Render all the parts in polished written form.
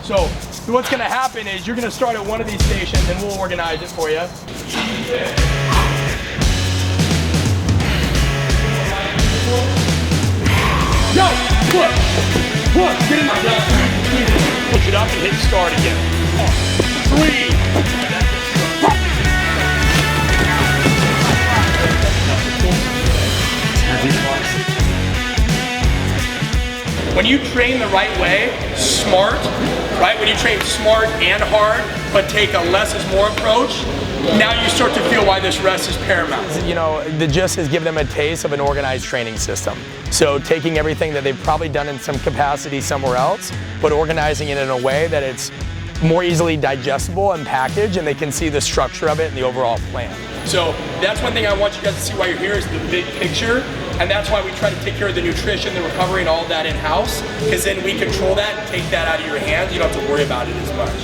So what's going to happen is you're going to start at one of these stations and we'll organize it for you. Go! Look! Get in there! Push it up and hit start again. 3. When you train the right way, smart, right? When you train smart and hard, but take a less is more approach, now you start to feel why this rest is paramount. You know, the GYST has given them a taste of an organized training system. So taking everything that they've probably done in some capacity somewhere else, but organizing it in a way that it's more easily digestible and packaged, and they can see the structure of it and the overall plan. So that's one thing I want you guys to see why you're here is the big picture. And that's why we try to take care of the nutrition, the recovery, and all of that in-house, because then we control that and take that out of your hands. You don't have to worry about it as much.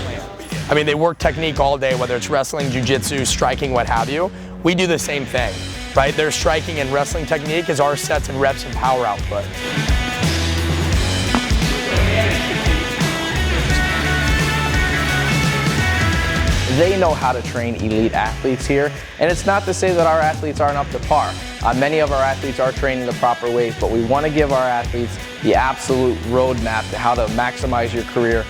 I mean, they work technique all day, whether it's wrestling, jiu-jitsu, striking, what have you. We do the same thing, right? Their striking and wrestling technique is our sets and reps and power output. They know how to train elite athletes here, and it's not to say that our athletes aren't up to par. Many of our athletes are training the proper ways, but we want to give our athletes the absolute roadmap to how to maximize your career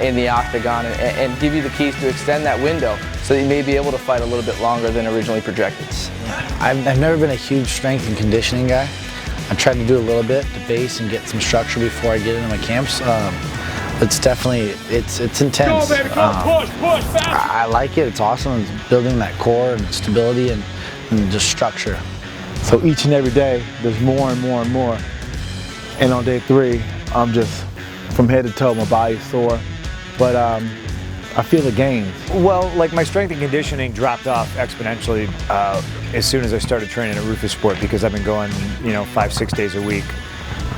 in the octagon and give you the keys to extend that window so that you may be able to fight a little bit longer than originally projected. I've never been a huge strength and conditioning guy. I tried to do a little bit to base and get some structure before I get into my camps. It's definitely, it's intense. Go, baby, go, push, fast. I like it, it's awesome. It's building that core and stability and just structure. So each and every day, there's more and more and more. And on day 3, I'm just, from head to toe, my body's sore. But I feel the gains. Well, like my strength and conditioning dropped off exponentially as soon as I started training at Rufus Sport, because I've been going, 5-6 days a week,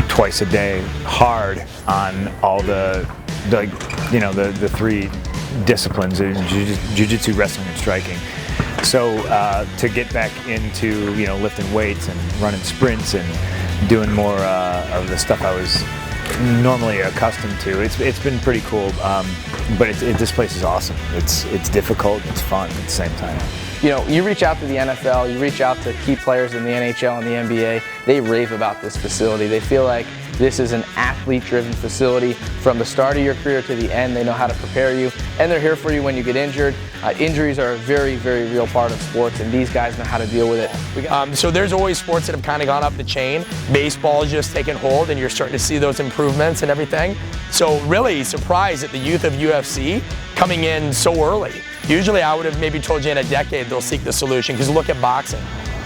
twice a day, hard on all the 3 disciplines: jiu-jitsu, wrestling, and striking. So to get back into lifting weights and running sprints and doing more of the stuff I was normally accustomed to, it's been pretty cool. But this place is awesome. It's difficult, it's fun at the same time. You reach out to the NFL, you reach out to key players in the NHL and the NBA, they rave about this facility. They feel like this is an athlete-driven facility from the start of your career to the end. They know how to prepare you, and they're here for you when you get injured. Injuries are a very, very real part of sports, and these guys know how to deal with it. So there's always sports that have kind of gone up the chain. Baseball is just taking hold, and you're starting to see those improvements and everything. So really surprised at the youth of UFC coming in so early. Usually I would have maybe told you in a decade they'll seek the solution, because look at boxing.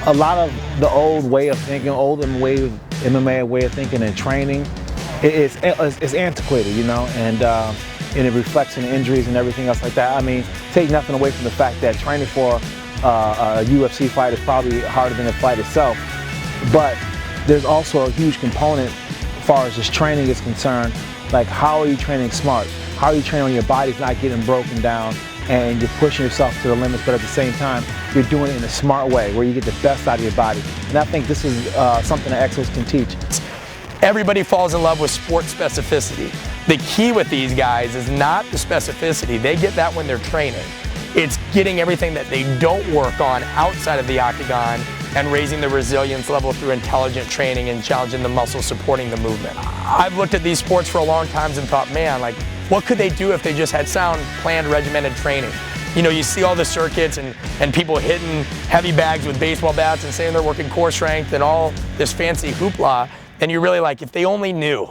A lot of the old way of thinking, MMA way of thinking and training, it's antiquated, and it reflects in injuries and everything else like that. I mean, take nothing away from the fact that training for a UFC fight is probably harder than the fight itself, but there's also a huge component as far as just training is concerned. Like, how are you training smart? How are you training when your body's not getting broken down and you're pushing yourself to the limits, but at the same time, you're doing it in a smart way where you get the best out of your body. And I think this is something that Exos can teach. Everybody falls in love with sport specificity. The key with these guys is not the specificity. They get that when they're training. It's getting everything that they don't work on outside of the octagon and raising the resilience level through intelligent training and challenging the muscles supporting the movement. I've looked at these sports for a long time and thought, man, like, what could they do if they just had sound, planned, regimented training? You see all the circuits and people hitting heavy bags with baseball bats and saying they're working core strength and all this fancy hoopla, and you're really like, if they only knew